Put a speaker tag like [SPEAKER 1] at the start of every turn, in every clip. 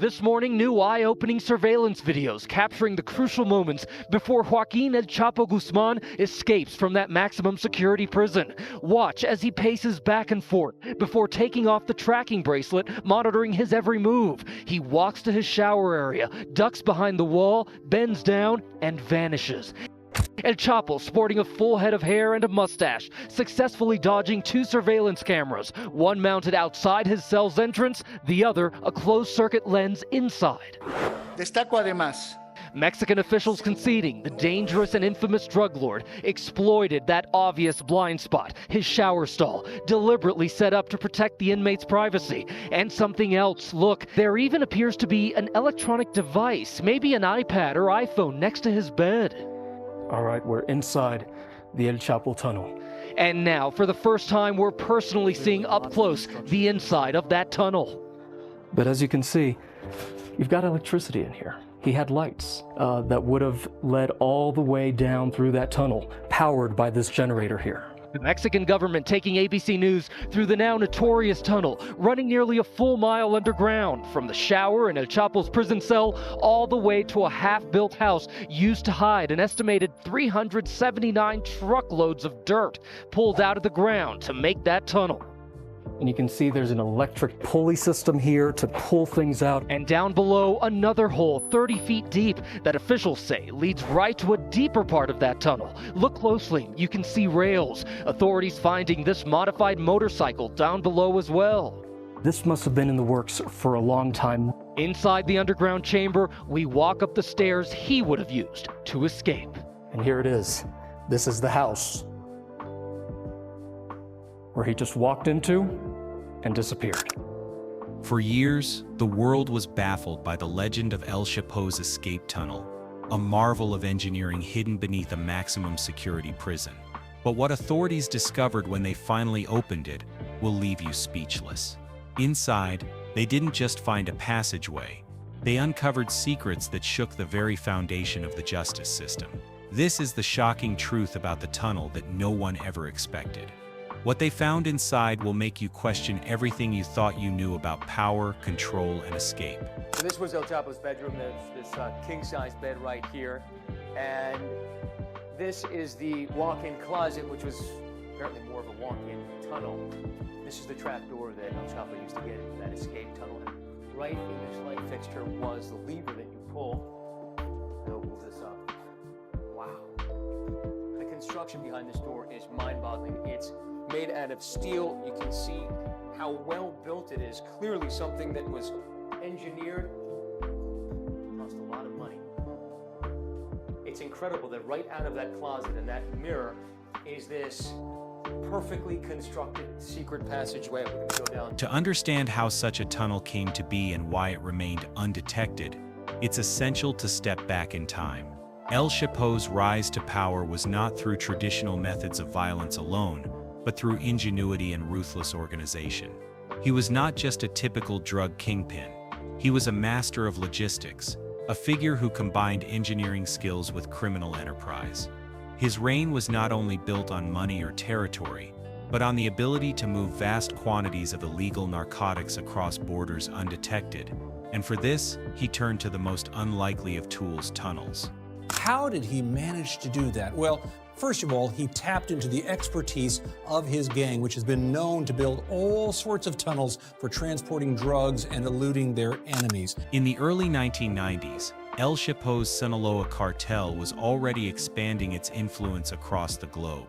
[SPEAKER 1] This morning, new eye-opening surveillance videos capturing the crucial moments before Joaquin El Chapo Guzman escapes from that maximum security prison. Watch as he paces back and forth before taking off the tracking bracelet, monitoring his every move. He walks to his shower area, ducks behind the wall, bends down, and vanishes. El Chapo, sporting a full head of hair and a mustache, successfully dodging two surveillance cameras, one mounted outside his cell's entrance, the other a closed-circuit lens inside.
[SPEAKER 2] Destaco además.
[SPEAKER 1] Mexican officials conceding the dangerous and infamous drug lord exploited that obvious blind spot, his shower stall, deliberately set up to protect the inmate's privacy. And something else, look, there even appears to be an electronic device, maybe an iPad or iPhone next to his bed.
[SPEAKER 3] All right, we're inside the El Chapo tunnel.
[SPEAKER 1] And now, for the first time, we're personally seeing up close the inside of that tunnel.
[SPEAKER 3] But as you can see, you've got electricity in here. He had lights that would have led all the way down through that tunnel, powered by this generator here.
[SPEAKER 1] The Mexican government taking ABC News through the now notorious tunnel, running nearly a full mile underground, from the shower in El Chapo's prison cell all the way to a half-built house used to hide an estimated 379 truckloads of dirt pulled out of the ground to make that tunnel.
[SPEAKER 3] And you can see there's an electric pulley system here to pull things out.
[SPEAKER 1] And down below, another hole 30 feet deep that officials say leads right to a deeper part of that tunnel. Look closely, you can see rails. Authorities finding this modified motorcycle down below as well.
[SPEAKER 3] This must have been in the works for a long time.
[SPEAKER 1] Inside the underground chamber, we walk up the stairs he would have used to escape.
[SPEAKER 3] And here it is. This is the house where he just walked into and disappeared.
[SPEAKER 4] For years, the world was baffled by the legend of El Chapo's escape tunnel, a marvel of engineering hidden beneath a maximum security prison. But what authorities discovered when they finally opened it will leave you speechless. Inside, they didn't just find a passageway. They uncovered secrets that shook the very foundation of the justice system. This is the shocking truth about the tunnel that no one ever expected. What they found inside will make you question everything you thought you knew about power, control, and escape.
[SPEAKER 5] So this was El Chapo's bedroom. There's this king-size bed right here. And this is the walk-in closet, which was apparently more of a walk-in tunnel. This is the trap door that El Chapo used to get into that escape tunnel. And right in this light fixture was the lever that you pull that opens this up. Wow. The construction behind this door is mind-boggling. It's made out of steel. You can see how well built it is. Clearly something that was engineered. Cost a lot of money. It's incredible that right out of that closet and that mirror is this perfectly constructed secret passageway. We're going to go down.
[SPEAKER 4] To understand how such a tunnel came to be and why it remained undetected, it's essential to step back in time. El Chapo's rise to power was not through traditional methods of violence alone, but through ingenuity and ruthless organization. He was not just a typical drug kingpin. He was a master of logistics, a figure who combined engineering skills with criminal enterprise. His reign was not only built on money or territory, but on the ability to move vast quantities of illegal narcotics across borders undetected. And for this, he turned to the most unlikely of tools: tunnels.
[SPEAKER 6] How did he manage to do that? Well, first of all, he tapped into the expertise of his gang, which has been known to build all sorts of tunnels for transporting drugs and eluding their enemies.
[SPEAKER 4] In the early 1990s, El Chapo's Sinaloa cartel was already expanding its influence across the globe.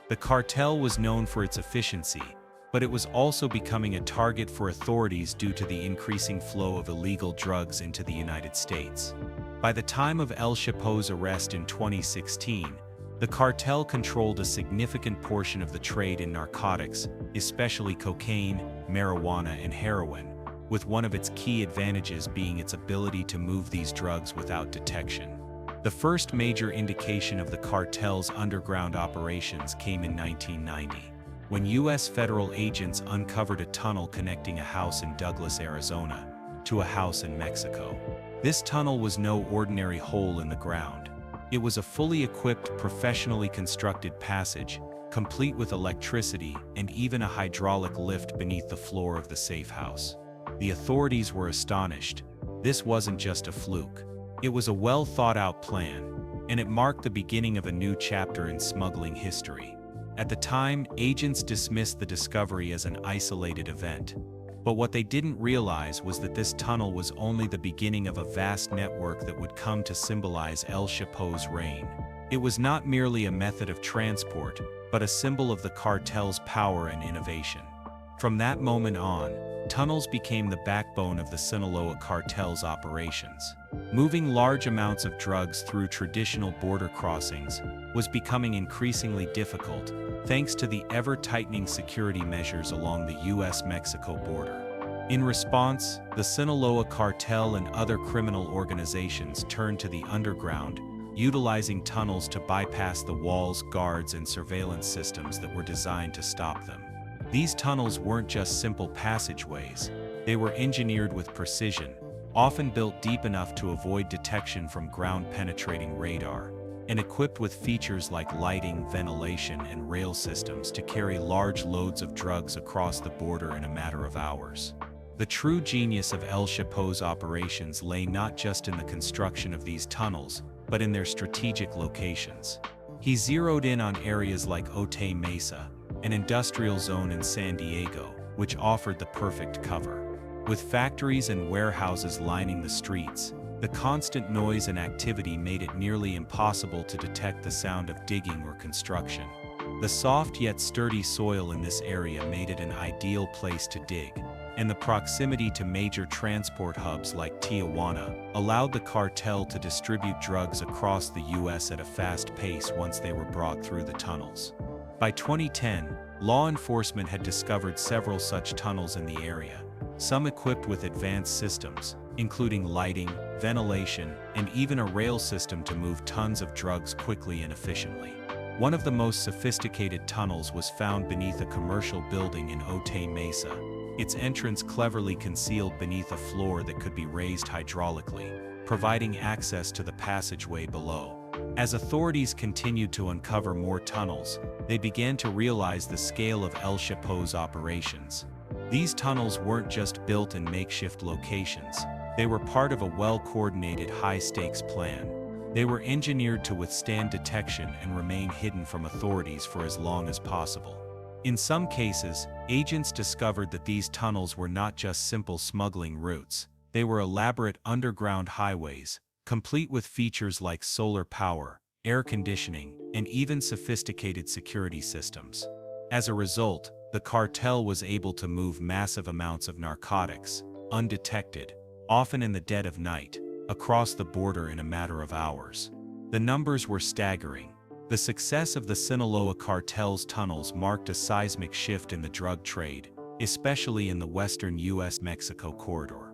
[SPEAKER 4] The cartel was known for its efficiency, but it was also becoming a target for authorities due to the increasing flow of illegal drugs into the United States. By the time of El Chapo's arrest in 2016, the cartel controlled a significant portion of the trade in narcotics, especially cocaine, marijuana, and heroin, with one of its key advantages being its ability to move these drugs without detection. The first major indication of the cartel's underground operations came in 1990, when U.S. federal agents uncovered a tunnel connecting a house in Douglas, Arizona, to a house in Mexico. This tunnel was no ordinary hole in the ground. It was a fully equipped, professionally constructed passage, complete with electricity and even a hydraulic lift beneath the floor of the safe house. The authorities were astonished. This wasn't just a fluke. It was a well-thought-out plan, and it marked the beginning of a new chapter in smuggling history. At the time, agents dismissed the discovery as an isolated event. But what they didn't realize was that this tunnel was only the beginning of a vast network that would come to symbolize El Chapo's reign. It was not merely a method of transport, but a symbol of the cartel's power and innovation. From that moment on, tunnels became the backbone of the Sinaloa cartel's operations. Moving large amounts of drugs through traditional border crossings was becoming increasingly difficult, thanks to the ever-tightening security measures along the US-Mexico border. In response, the Sinaloa cartel and other criminal organizations turned to the underground, utilizing tunnels to bypass the walls, guards, and surveillance systems that were designed to stop them. These tunnels weren't just simple passageways, they were engineered with precision, often built deep enough to avoid detection from ground-penetrating radar, and equipped with features like lighting, ventilation, and rail systems to carry large loads of drugs across the border in a matter of hours. The true genius of El Chapo's operations lay not just in the construction of these tunnels, but in their strategic locations. He zeroed in on areas like Otay Mesa, an industrial zone in San Diego, which offered the perfect cover. With factories and warehouses lining the streets, the constant noise and activity made it nearly impossible to detect the sound of digging or construction. The soft yet sturdy soil in this area made it an ideal place to dig, and the proximity to major transport hubs like Tijuana allowed the cartel to distribute drugs across the U.S. at a fast pace once they were brought through the tunnels. By 2010, law enforcement had discovered several such tunnels in the area, some equipped with advanced systems, including lighting, ventilation, and even a rail system to move tons of drugs quickly and efficiently. One of the most sophisticated tunnels was found beneath a commercial building in Otay Mesa, its entrance cleverly concealed beneath a floor that could be raised hydraulically, providing access to the passageway below. As authorities continued to uncover more tunnels, they began to realize the scale of El Chapo's operations. These tunnels weren't just built in makeshift locations, they were part of a well-coordinated high-stakes plan. They were engineered to withstand detection and remain hidden from authorities for as long as possible. In some cases, agents discovered that these tunnels were not just simple smuggling routes, they were elaborate underground highways, complete with features like solar power, air conditioning, and even sophisticated security systems. As a result, the cartel was able to move massive amounts of narcotics, undetected, often in the dead of night, across the border in a matter of hours. The numbers were staggering. The success of the Sinaloa cartel's tunnels marked a seismic shift in the drug trade, especially in the western U.S.-Mexico corridor.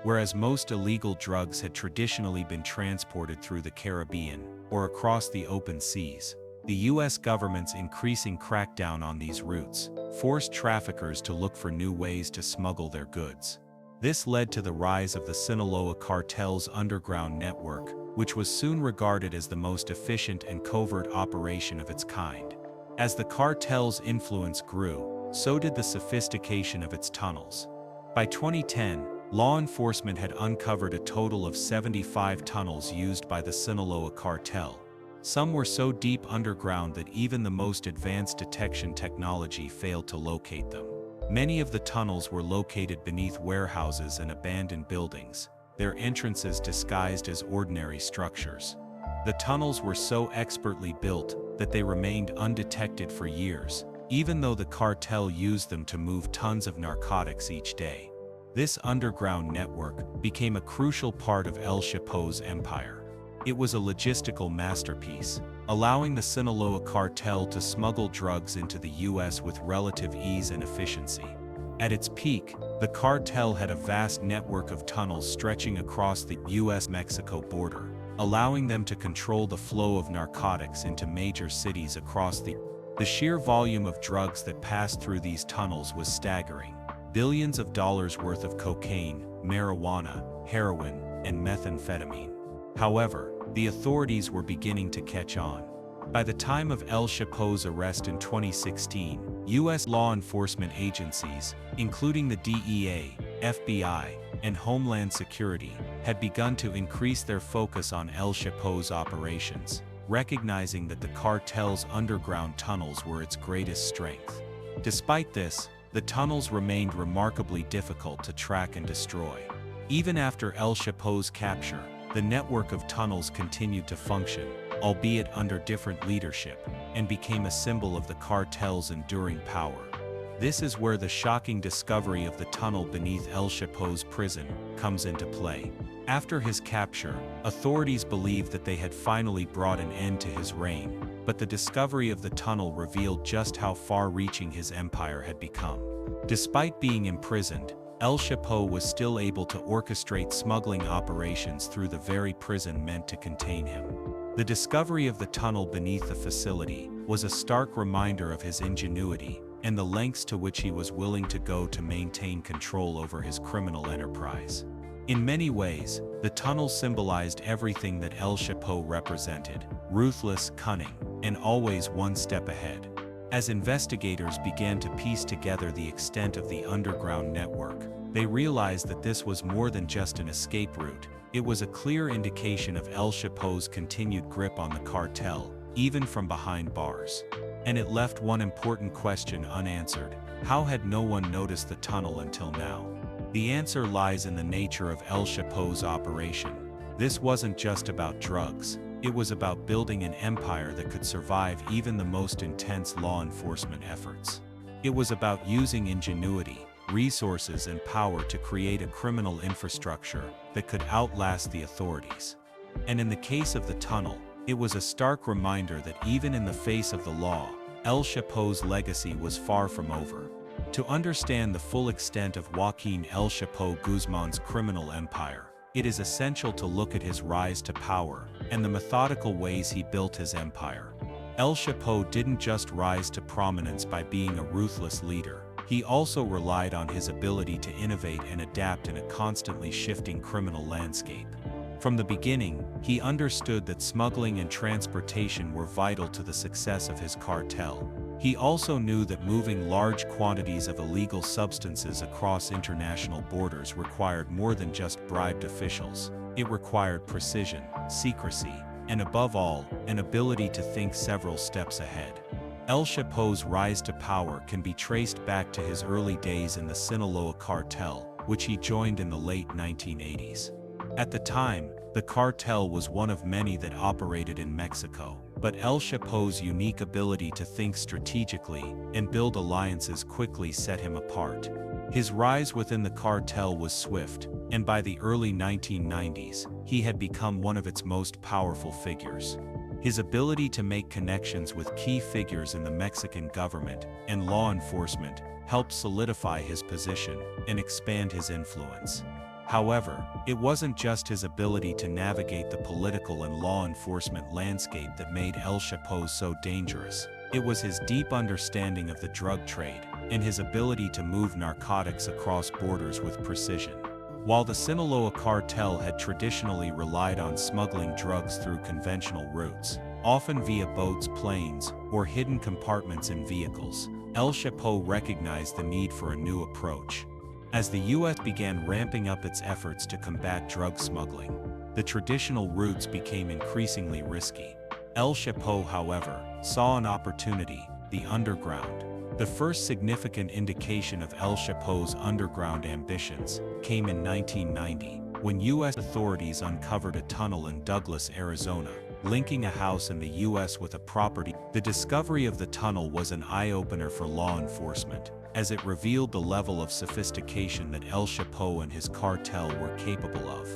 [SPEAKER 4] Whereas most illegal drugs had traditionally been transported through the Caribbean or across the open seas, the U.S. government's increasing crackdown on these routes forced traffickers to look for new ways to smuggle their goods. This led to the rise of the Sinaloa cartel's underground network, which was soon regarded as the most efficient and covert operation of its kind. As the cartel's influence grew, so did the sophistication of its tunnels. By 2010, law enforcement had uncovered a total of 75 tunnels used by the Sinaloa cartel. Some were so deep underground that even the most advanced detection technology failed to locate them. Many of the tunnels were located beneath warehouses and abandoned buildings, their entrances disguised as ordinary structures. The tunnels were so expertly built that they remained undetected for years, even though the cartel used them to move tons of narcotics each day. This underground network became a crucial part of El Chapo's empire. It was a logistical masterpiece, allowing the Sinaloa cartel to smuggle drugs into the U.S. with relative ease and efficiency. At its peak, the cartel had a vast network of tunnels stretching across the U.S.-Mexico border, allowing them to control the flow of narcotics into major cities across the sheer volume of drugs that passed through these tunnels was staggering. Billions of dollars worth of cocaine, marijuana, heroin, and methamphetamine. However, the authorities were beginning to catch on. By the time of El Chapo's arrest in 2016, U.S. law enforcement agencies, including the DEA, FBI, and Homeland Security had begun to increase their focus on El Chapo's operations, recognizing that the cartel's underground tunnels were its greatest strength. Despite this, the tunnels remained remarkably difficult to track and destroy. Even after El Chapo's capture, the network of tunnels continued to function, albeit under different leadership, and became a symbol of the cartel's enduring power. This is where the shocking discovery of the tunnel beneath El Chapo's prison comes into play. After his capture, authorities believed that they had finally brought an end to his reign, but the discovery of the tunnel revealed just how far-reaching his empire had become. Despite being imprisoned, El Chapo was still able to orchestrate smuggling operations through the very prison meant to contain him. The discovery of the tunnel beneath the facility was a stark reminder of his ingenuity and the lengths to which he was willing to go to maintain control over his criminal enterprise. In many ways, the tunnel symbolized everything that El Chapo represented: ruthless, cunning, and always one step ahead. As investigators began to piece together the extent of the underground network, they realized that this was more than just an escape route. It was a clear indication of El Chapo's continued grip on the cartel, even from behind bars. And it left one important question unanswered: how had no one noticed the tunnel until now? The answer lies in the nature of El Chapo's operation. This wasn't just about drugs. It was about building an empire that could survive even the most intense law enforcement efforts. It was about using ingenuity, resources, and power to create a criminal infrastructure that could outlast the authorities. And in the case of the tunnel, it was a stark reminder that even in the face of the law, El Chapo's legacy was far from over. To understand the full extent of Joaquin El Chapo Guzman's criminal empire, it is essential to look at his rise to power and the methodical ways he built his empire. El Chapo didn't just rise to prominence by being a ruthless leader. He also relied on his ability to innovate and adapt in a constantly shifting criminal landscape. From the beginning, he understood that smuggling and transportation were vital to the success of his cartel. He also knew that moving large quantities of illegal substances across international borders required more than just bribed officials. It required precision, secrecy, and above all, an ability to think several steps ahead. El Chapo's rise to power can be traced back to his early days in the Sinaloa Cartel, which he joined in the late 1980s. At the time, the cartel was one of many that operated in Mexico, but El Chapo's unique ability to think strategically and build alliances quickly set him apart. His rise within the cartel was swift, and by the early 1990s, he had become one of its most powerful figures. His ability to make connections with key figures in the Mexican government and law enforcement helped solidify his position and expand his influence. However, it wasn't just his ability to navigate the political and law enforcement landscape that made El Chapo so dangerous. It was his deep understanding of the drug trade and his ability to move narcotics across borders with precision. While the Sinaloa cartel had traditionally relied on smuggling drugs through conventional routes, often via boats, planes, or hidden compartments in vehicles, El Chapo recognized the need for a new approach. As the U.S. began ramping up its efforts to combat drug smuggling, the traditional routes became increasingly risky. El Chapo, however, saw an opportunity: the underground. The first significant indication of El Chapo's underground ambitions came in 1990, when U.S. authorities uncovered a tunnel in Douglas, Arizona, linking a house in the U.S. with a property. The discovery of the tunnel was an eye-opener for law enforcement, as it revealed the level of sophistication that El Chapo and his cartel were capable of.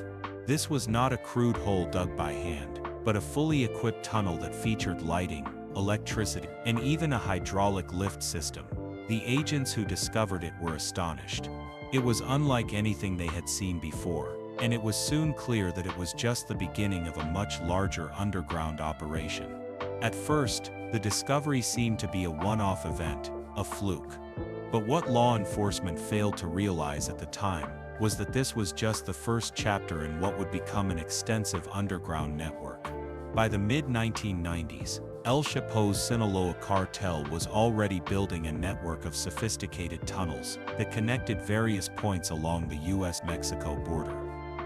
[SPEAKER 4] This was not a crude hole dug by hand, but a fully equipped tunnel that featured lighting, electricity, and even a hydraulic lift system. The agents who discovered it were astonished. It was unlike anything they had seen before, and it was soon clear that it was just the beginning of a much larger underground operation. At first, the discovery seemed to be a one-off event, a fluke. But what law enforcement failed to realize at the time was that this was just the first chapter in what would become an extensive underground network. By the mid-1990s, El Chapo's Sinaloa cartel was already building a network of sophisticated tunnels that connected various points along the US-Mexico border.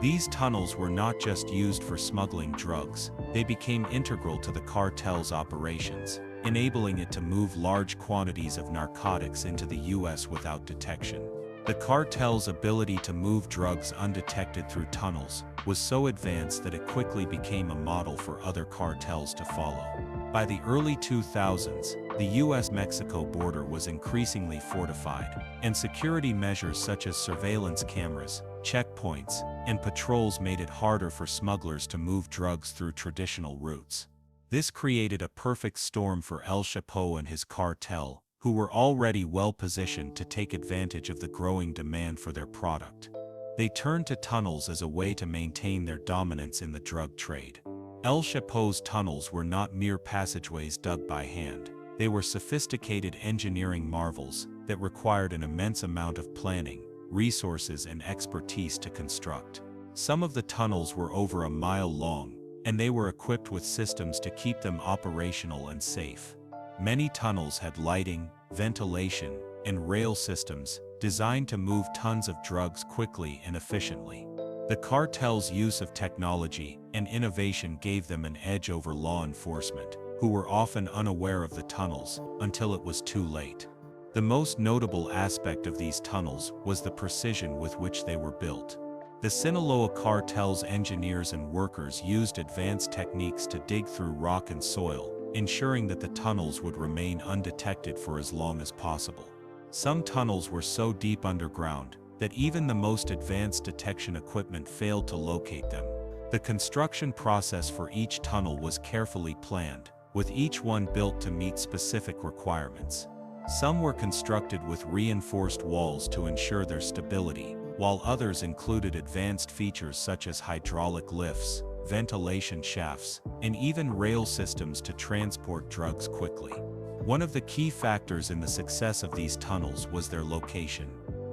[SPEAKER 4] These tunnels were not just used for smuggling drugs, they became integral to the cartel's operations, enabling it to move large quantities of narcotics into the US without detection. The cartel's ability to move drugs undetected through tunnels was so advanced that it quickly became a model for other cartels to follow. By the early 2000s, the US-Mexico border was increasingly fortified, and security measures such as surveillance cameras, checkpoints, and patrols made it harder for smugglers to move drugs through traditional routes. This created a perfect storm for El Chapo and his cartel, who were already well-positioned to take advantage of the growing demand for their product. They turned to tunnels as a way to maintain their dominance in the drug trade. El Chapo's tunnels were not mere passageways dug by hand. They were sophisticated engineering marvels that required an immense amount of planning, resources, and expertise to construct. Some of the tunnels were over a mile long, and they were equipped with systems to keep them operational and safe. Many tunnels had lighting, ventilation, and rail systems designed to move tons of drugs quickly and efficiently. The cartel's use of technology and innovation gave them an edge over law enforcement, who were often unaware of the tunnels until it was too late. The most notable aspect of these tunnels was the precision with which they were built. The Sinaloa cartel's engineers and workers used advanced techniques to dig through rock and soil, ensuring that the tunnels would remain undetected for as long as possible. Some tunnels were so deep underground that even the most advanced detection equipment failed to locate them. The construction process for each tunnel was carefully planned, with each one built to meet specific requirements. Some were constructed with reinforced walls to ensure their stability, while others included advanced features such as hydraulic lifts, ventilation shafts, and even rail systems to transport drugs quickly. One of the key factors in the success of these tunnels was their location.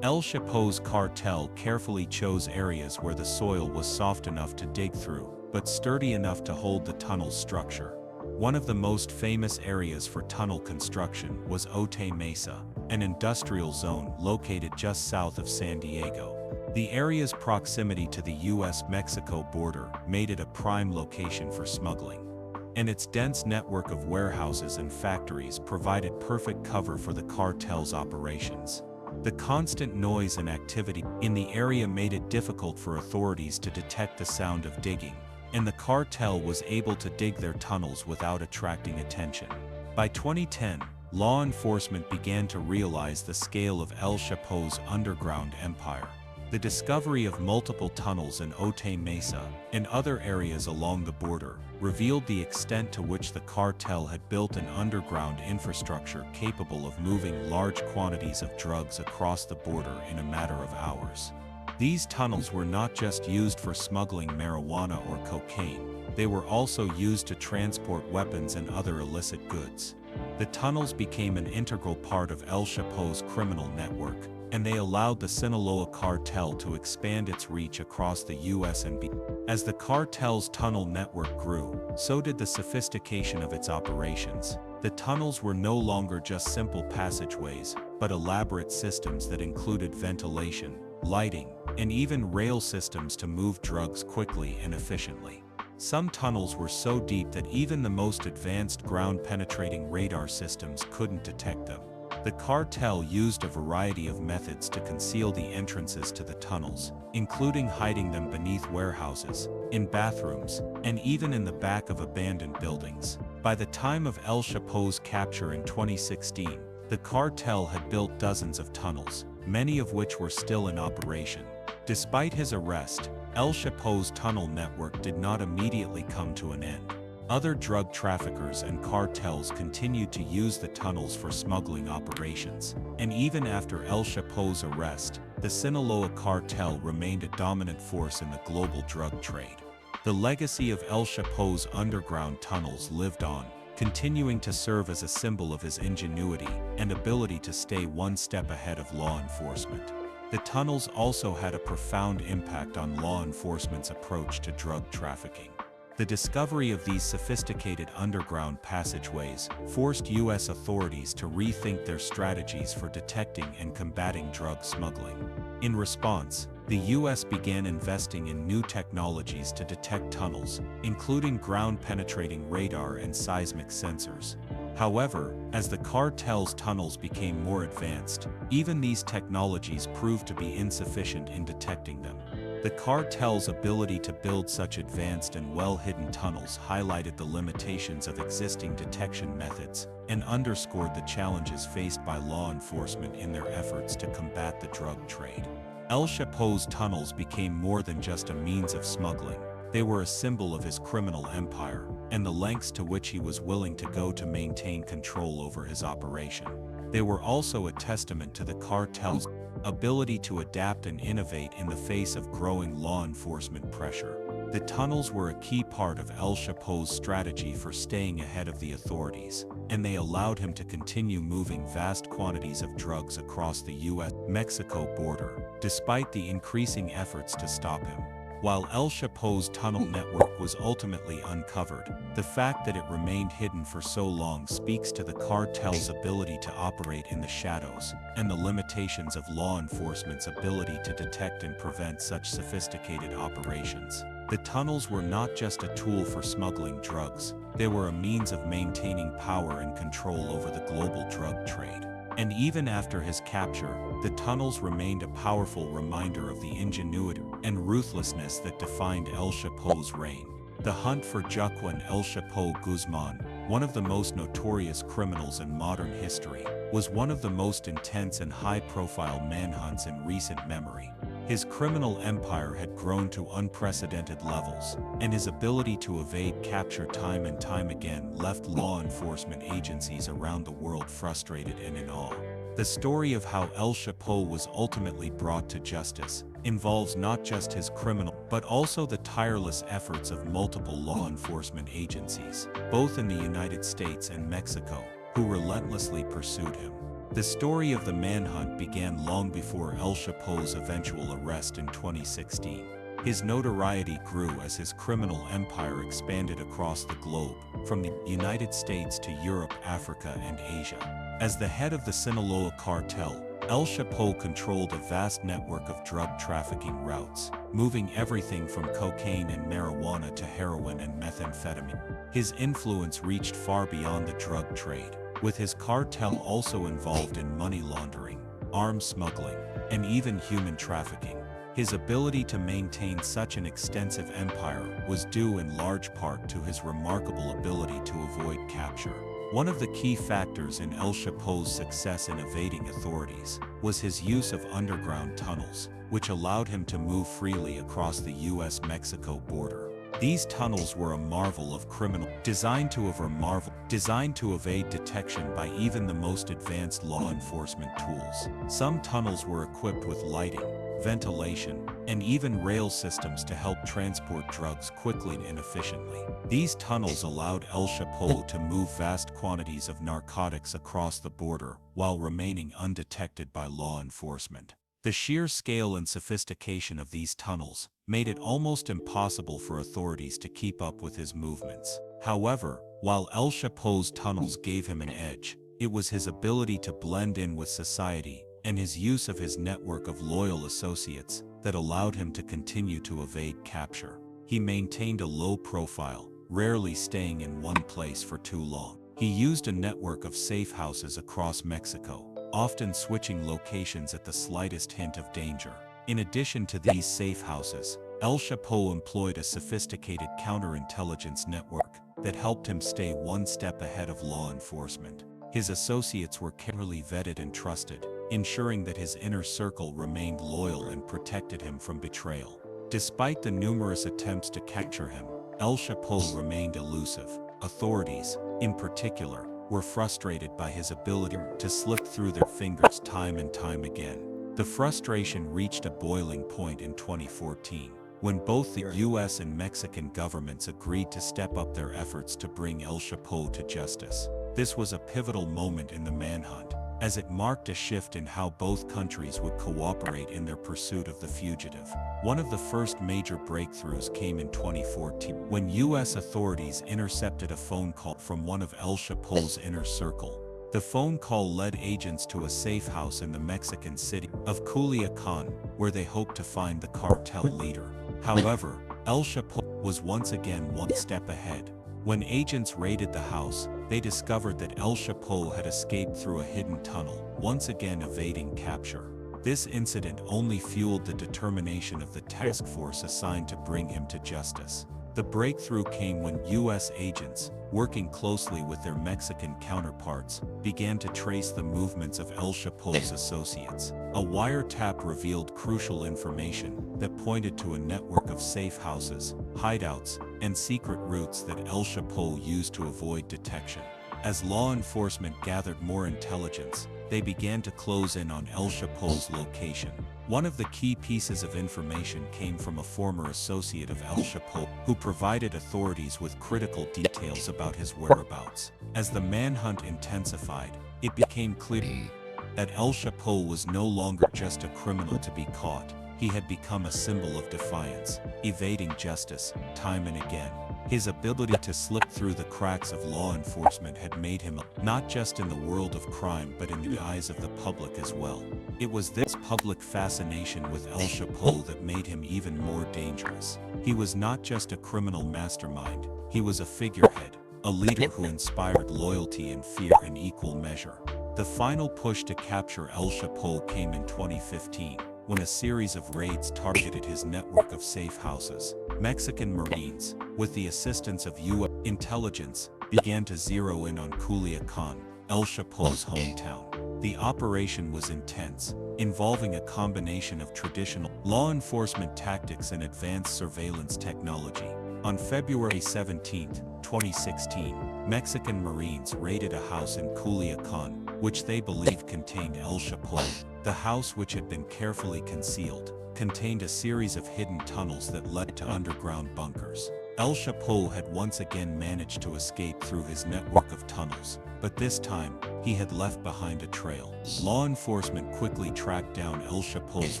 [SPEAKER 4] El Chapo's cartel carefully chose areas where the soil was soft enough to dig through, but sturdy enough to hold the tunnel's structure. One of the most famous areas for tunnel construction was Otay Mesa, an industrial zone located just south of San Diego. The area's proximity to the US-Mexico border made it a prime location for smuggling, and its dense network of warehouses and factories provided perfect cover for the cartel's operations. The constant noise and activity in the area made it difficult for authorities to detect the sound of digging, and the cartel was able to dig their tunnels without attracting attention. By 2010, law enforcement began to realize the scale of El Chapo's underground empire. The discovery of multiple tunnels in Otay Mesa and other areas along the border revealed the extent to which the cartel had built an underground infrastructure capable of moving large quantities of drugs across the border in a matter of hours. These tunnels were not just used for smuggling marijuana or cocaine, they were also used to transport weapons and other illicit goods. The tunnels became an integral part of El Chapo's criminal network, and they allowed the Sinaloa cartel to expand its reach across the US and beyond. As the cartel's tunnel network grew, so did the sophistication of its operations. The tunnels were no longer just simple passageways, but elaborate systems that included ventilation, lighting, and even rail systems to move drugs quickly and efficiently. Some tunnels were so deep that even the most advanced ground-penetrating radar systems couldn't detect them. The cartel used a variety of methods to conceal the entrances to the tunnels, including hiding them beneath warehouses, in bathrooms, and even in the back of abandoned buildings. By the time of El Chapo's capture in 2016, the cartel had built dozens of tunnels, many of which were still in operation. Despite his arrest, El Chapo's tunnel network did not immediately come to an end. Other drug traffickers and cartels continued to use the tunnels for smuggling operations, and even after El Chapo's arrest, the Sinaloa cartel remained a dominant force in the global drug trade. The legacy of El Chapo's underground tunnels lived on, continuing to serve as a symbol of his ingenuity and ability to stay one step ahead of law enforcement. The tunnels also had a profound impact on law enforcement's approach to drug trafficking. The discovery of these sophisticated underground passageways forced U.S. authorities to rethink their strategies for detecting and combating drug smuggling. In response, the U.S. began investing in new technologies to detect tunnels, including ground-penetrating radar and seismic sensors. However, as the cartel's tunnels became more advanced, even these technologies proved to be insufficient in detecting them. The cartel's ability to build such advanced and well-hidden tunnels highlighted the limitations of existing detection methods and underscored the challenges faced by law enforcement in their efforts to combat the drug trade. El Chapo's tunnels became more than just a means of smuggling. They were a symbol of his criminal empire and the lengths to which he was willing to go to maintain control over his operation. They were also a testament to the cartel's ability to adapt and innovate in the face of growing law enforcement pressure. The tunnels were a key part of El Chapo's strategy for staying ahead of the authorities, and they allowed him to continue moving vast quantities of drugs across the U.S.-Mexico border, despite the increasing efforts to stop him. While El Chapo's tunnel network was ultimately uncovered, the fact that it remained hidden for so long speaks to the cartel's ability to operate in the shadows and the limitations of law enforcement's ability to detect and prevent such sophisticated operations. The tunnels were not just a tool for smuggling drugs, they were a means of maintaining power and control over the global drug trade. And even after his capture, the tunnels remained a powerful reminder of the ingenuity and ruthlessness that defined El Chapo's reign. The hunt for Joaquin El Chapo Guzman, one of the most notorious criminals in modern history, was one of the most intense and high-profile manhunts in recent memory. His criminal empire had grown to unprecedented levels, and his ability to evade capture time and time again left law enforcement agencies around the world frustrated and in awe. The story of how El Chapo was ultimately brought to justice involves not just his criminal, but also the tireless efforts of multiple law enforcement agencies, both in the United States and Mexico, who relentlessly pursued him. The story of the manhunt began long before El Chapo's eventual arrest in 2016. His notoriety grew as his criminal empire expanded across the globe, from the United States to Europe, Africa, and Asia. As the head of the Sinaloa cartel, El Chapo controlled a vast network of drug trafficking routes, moving everything from cocaine and marijuana to heroin and methamphetamine. His influence reached far beyond the drug trade, with his cartel also involved in money laundering, arms smuggling, and even human trafficking. His ability to maintain such an extensive empire was due in large part to his remarkable ability to avoid capture. One of the key factors in El Chapo's success in evading authorities was his use of underground tunnels, which allowed him to move freely across the U.S.-Mexico border. These tunnels were a marvel of criminal, designed to evade detection by even the most advanced law enforcement tools. Some tunnels were equipped with lighting, ventilation, and even rail systems to help transport drugs quickly and efficiently. These tunnels allowed El Chapo to move vast quantities of narcotics across the border while remaining undetected by law enforcement. The sheer scale and sophistication of these tunnels made it almost impossible for authorities to keep up with his movements. However, while El Chapo's tunnels gave him an edge, it was his ability to blend in with society and his use of his network of loyal associates that allowed him to continue to evade capture. He maintained a low profile, rarely staying in one place for too long. He used a network of safe houses across Mexico, often switching locations at the slightest hint of danger. In addition to these safe houses, El Chapo employed a sophisticated counterintelligence network that helped him stay one step ahead of law enforcement. His associates were carefully vetted and trusted, ensuring that his inner circle remained loyal and protected him from betrayal. Despite the numerous attempts to capture him, El Chapo remained elusive. Authorities, in particular, were frustrated by his ability to slip through their fingers time and time again. The frustration reached a boiling point in 2014, when both the US and Mexican governments agreed to step up their efforts to bring El Chapo to justice. This was a pivotal moment in the manhunt, as it marked a shift in how both countries would cooperate in their pursuit of the fugitive. One of the first major breakthroughs came in 2014, when U.S. authorities intercepted a phone call from one of El Chapo's inner circle. The phone call led agents to a safe house in the Mexican city of Culiacan, where they hoped to find the cartel leader. However, El Chapo was once again one step ahead. When agents raided the house, they discovered that El Chapo had escaped through a hidden tunnel, once again evading capture. This incident only fueled the determination of the task force assigned to bring him to justice. The breakthrough came when U.S. agents, working closely with their Mexican counterparts, began to trace the movements of El Chapo's associates. A wiretap revealed crucial information that pointed to a network of safe houses, hideouts, and secret routes that El Chapo used to avoid detection. As law enforcement gathered more intelligence, they began to close in on El Chapo's location. One of the key pieces of information came from a former associate of El Chapo, who provided authorities with critical details about his whereabouts. As the manhunt intensified, it became clear that El Chapo was no longer just a criminal to be caught. He had become a symbol of defiance, evading justice time and again. His ability to slip through the cracks of law enforcement had made him not just in the world of crime but in the eyes of the public as well. It was this public fascination with El Chapo that made him even more dangerous. He was not just a criminal mastermind, he was a figurehead, a leader who inspired loyalty and fear in equal measure. The final push to capture El Chapo came in 2015, when a series of raids targeted his network of safe houses. Mexican Marines, with the assistance of U.S. intelligence, began to zero in on Culiacan, El Chapo's hometown. The operation was intense, involving a combination of traditional law enforcement tactics and advanced surveillance technology. On February 17, 2016, Mexican Marines raided a house in Culiacan, which they believed contained El Chapo. The house, which had been carefully concealed, contained a series of hidden tunnels that led to underground bunkers. El Chapo had once again managed to escape through his network of tunnels, but this time, he had left behind a trail. Law enforcement quickly tracked down El Chapo's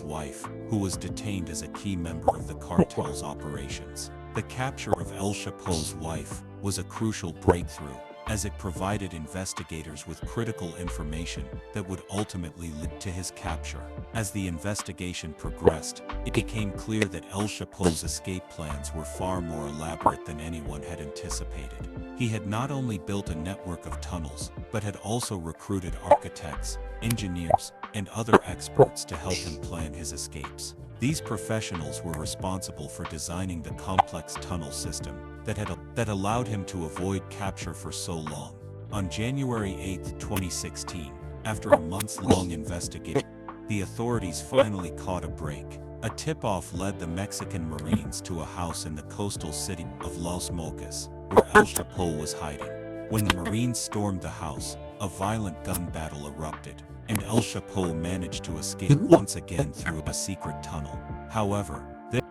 [SPEAKER 4] wife, who was detained as a key member of the cartel's operations. The capture of El Chapo's wife was a crucial breakthrough, as it provided investigators with critical information that would ultimately lead to his capture. As the investigation progressed, it became clear that El Chapo's escape plans were far more elaborate than anyone had anticipated. He had not only built a network of tunnels, but had also recruited architects, engineers, and other experts to help him plan his escapes. These professionals were responsible for designing the complex tunnel system that allowed him to avoid capture for so long. On January 8, 2016, after a months-long investigation, the authorities finally caught a break. A tip-off led the Mexican Marines to a house in the coastal city of Los Mochis, where El Chapo was hiding. When the Marines stormed the house, a violent gun battle erupted, and El Chapo managed to escape once again through a secret tunnel. However,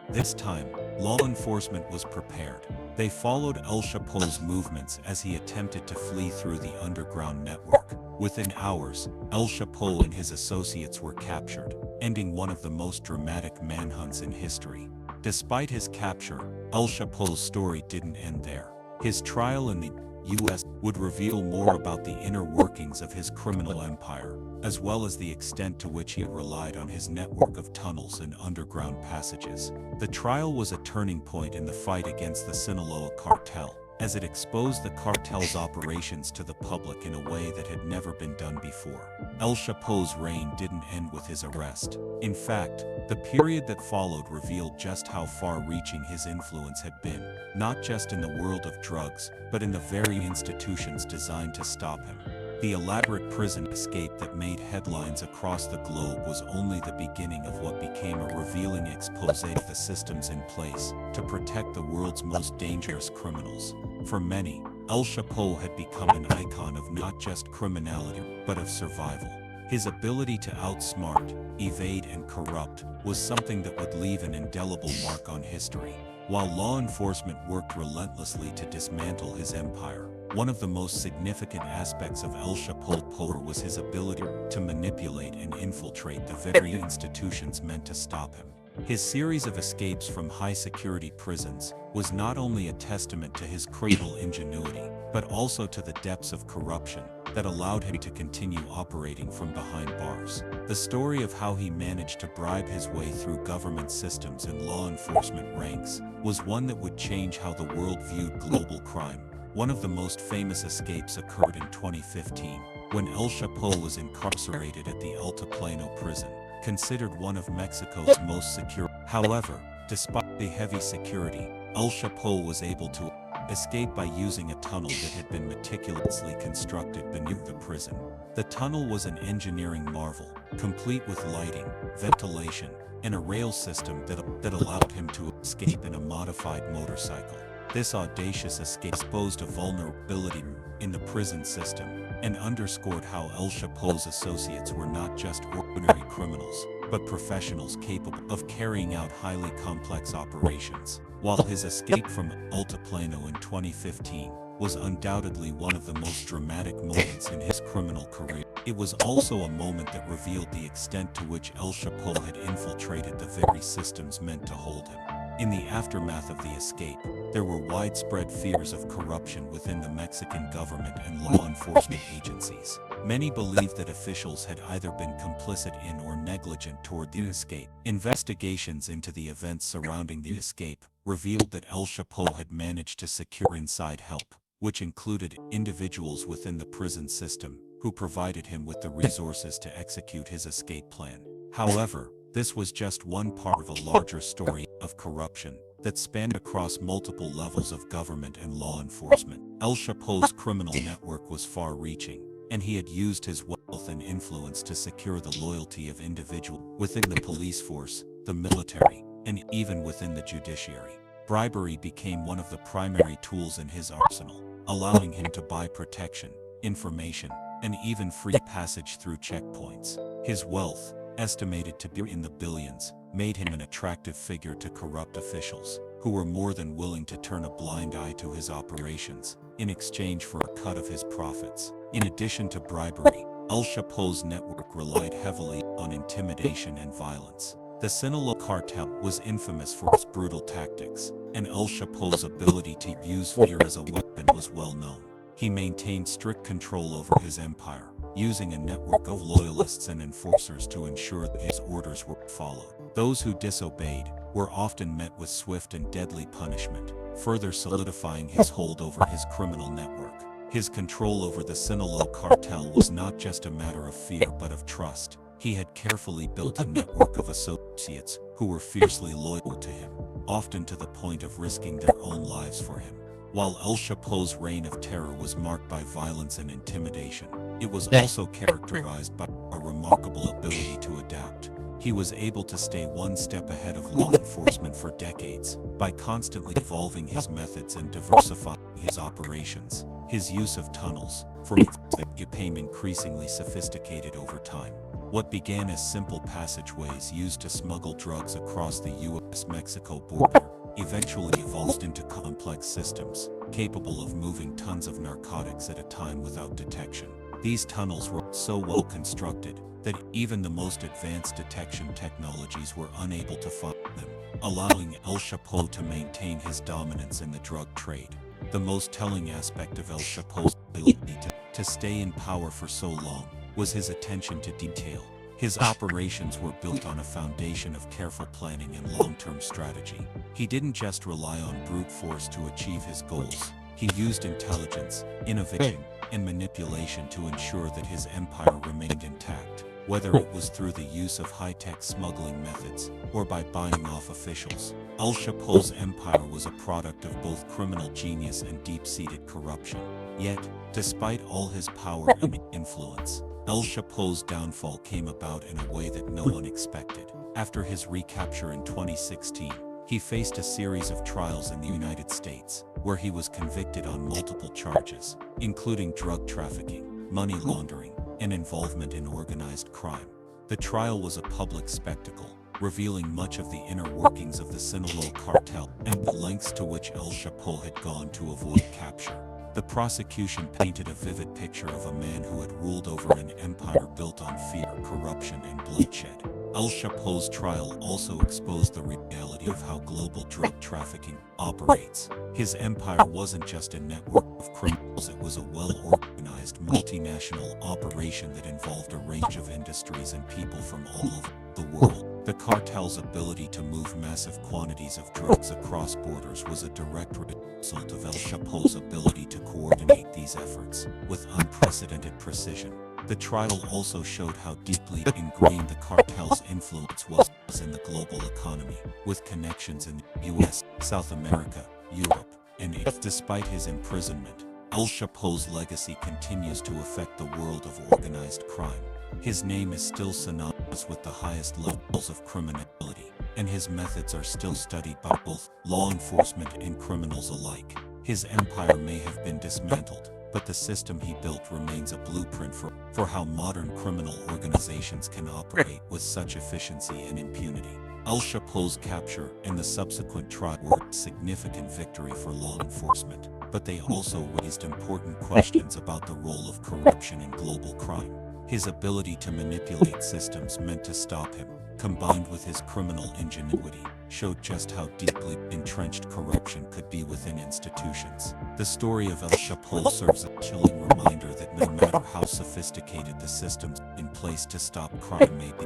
[SPEAKER 4] this time, law enforcement was prepared. They followed El Chapo's movements as he attempted to flee through the underground network. Within hours, El Chapo and his associates were captured, ending one of the most dramatic manhunts in history. Despite his capture, El Chapo's story didn't end there. His trial in the U.S. would reveal more about the inner workings of his criminal empire, as well as the extent to which he relied on his network of tunnels and underground passages. The trial was a turning point in the fight against the Sinaloa cartel, as it exposed the cartel's operations to the public in a way that had never been done before. El Chapo's reign didn't end with his arrest. In fact, the period that followed revealed just how far-reaching his influence had been, not just in the world of drugs, but in the very institutions designed to stop him. The elaborate prison escape that made headlines across the globe was only the beginning of what became a revealing expose of the systems in place to protect the world's most dangerous criminals. For many, El Chapo had become an icon of not just criminality, but of survival. His ability to outsmart, evade, and corrupt was something that would leave an indelible mark on history. While law enforcement worked relentlessly to dismantle his empire, One of the most significant aspects of El Chapo's power was his ability to manipulate and infiltrate the very institutions meant to stop him. His series of escapes from high-security prisons was not only a testament to his criminal ingenuity, but also to the depths of corruption that allowed him to continue operating from behind bars. The story of how he managed to bribe his way through government systems and law enforcement ranks was one that would change how the world viewed global crime. One of the most famous escapes occurred in 2015, when El Chapo was incarcerated at the Altiplano prison, considered one of Mexico's most secure. However, despite the heavy security, El Chapo was able to escape by using a tunnel that had been meticulously constructed beneath the prison. The tunnel was an engineering marvel, complete with lighting, ventilation, and a rail system that allowed him to escape in a modified motorcycle. This audacious escape exposed a vulnerability in the prison system and underscored how El Chapo's associates were not just ordinary criminals, but professionals capable of carrying out highly complex operations. While his escape from Altiplano in 2015 was undoubtedly one of the most dramatic moments in his criminal career, it was also a moment that revealed the extent to which El Chapo had infiltrated the very systems meant to hold him. In the aftermath of the escape, there were widespread fears of corruption within the Mexican government and law enforcement agencies. Many believed that officials had either been complicit in or negligent toward the escape. Investigations into the events surrounding the escape revealed that El Chapo had managed to secure inside help, which included individuals within the prison system who provided him with the resources to execute his escape plan. However, this was just one part of a larger story of corruption that spanned across multiple levels of government and law enforcement. El Chapo's criminal network was far-reaching, and he had used his wealth and influence to secure the loyalty of individuals within the police force, the military, and even within the judiciary. Bribery became one of the primary tools in his arsenal, allowing him to buy protection, information, and even free passage through checkpoints. His wealth, estimated to be in the billions, made him an attractive figure to corrupt officials, who were more than willing to turn a blind eye to his operations in exchange for a cut of his profits. In addition to bribery, El Chapo's network relied heavily on intimidation and violence. The Sinaloa Cartel was infamous for its brutal tactics, and El Chapo's ability to use fear as a weapon was well known. He maintained strict control over his empire, using a network of loyalists and enforcers to ensure that his orders were followed. Those who disobeyed were often met with swift and deadly punishment, further solidifying his hold over his criminal network. His control over the Sinaloa Cartel was not just a matter of fear but of trust. He had carefully built a network of associates who were fiercely loyal to him, often to the point of risking their own lives for him. While El Chapo's reign of terror was marked by violence and intimidation, it was also characterized by a remarkable ability to adapt. He was able to stay one step ahead of law enforcement for decades by constantly evolving his methods and diversifying his operations. His use of tunnels, for example, became increasingly sophisticated over time. What began as simple passageways used to smuggle drugs across the U.S.-Mexico border eventually evolved into complex systems, capable of moving tons of narcotics at a time without detection. These tunnels were so well constructed that even the most advanced detection technologies were unable to find them, allowing El Chapo to maintain his dominance in the drug trade. The most telling aspect of El Chapo's ability to stay in power for so long was his attention to detail. His operations were built on a foundation of careful planning and long-term strategy. He didn't just rely on brute force to achieve his goals. He used intelligence, innovation, and manipulation to ensure that his empire remained intact, whether it was through the use of high-tech smuggling methods or by buying off officials. El Chapo's empire was a product of both criminal genius and deep-seated corruption. Yet, despite all his power and influence, El Chapo's downfall came about in a way that no one expected. After his recapture in 2016, he faced a series of trials in the United States, where he was convicted on multiple charges, including drug trafficking, money laundering, and involvement in organized crime. The trial was a public spectacle, revealing much of the inner workings of the Sinaloa Cartel and the lengths to which El Chapo had gone to avoid capture. The prosecution painted a vivid picture of a man who had ruled over an empire built on fear, corruption, and bloodshed. El Chapo's trial also exposed the reality of how global drug trafficking operates. His empire wasn't just a network of criminals, it was a well-organized multinational operation that involved a range of industries and people from all over the world. The cartel's ability to move massive quantities of drugs across borders was a direct result of El Chapo's ability to coordinate these efforts with unprecedented precision. The trial also showed how deeply ingrained the cartel's influence was in the global economy, with connections in the US, South America, Europe, and Asia. Despite his imprisonment, El Chapo's legacy continues to affect the world of organized crime. His name is still synonymous with the highest levels of criminality, and his methods are still studied by both law enforcement and criminals alike. His empire may have been dismantled, but the system he built remains a blueprint for how modern criminal organizations can operate with such efficiency and impunity. El Chapo's capture and the subsequent trial were a significant victory for law enforcement, but they also raised important questions about the role of corruption in global crime. His ability to manipulate systems meant to stop him, combined with his criminal ingenuity, showed just how deeply entrenched corruption could be within institutions. The story of El Chapo serves a chilling reminder that no matter how sophisticated the systems in place to stop crime may be,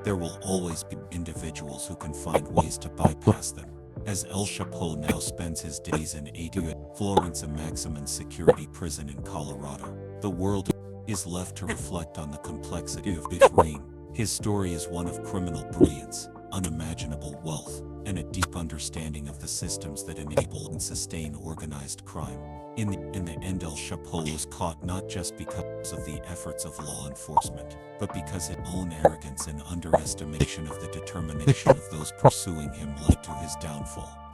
[SPEAKER 4] there will always be individuals who can find ways to bypass them. As El Chapo now spends his days in Florence, a maximum security prison in Colorado, the world is left to reflect on the complexity of his reign. His story is one of criminal brilliance, unimaginable wealth, and a deep understanding of the systems that enable and sustain organized crime. In the end, El Chapo was caught not just because of the efforts of law enforcement, but because his own arrogance and underestimation of the determination of those pursuing him led to his downfall.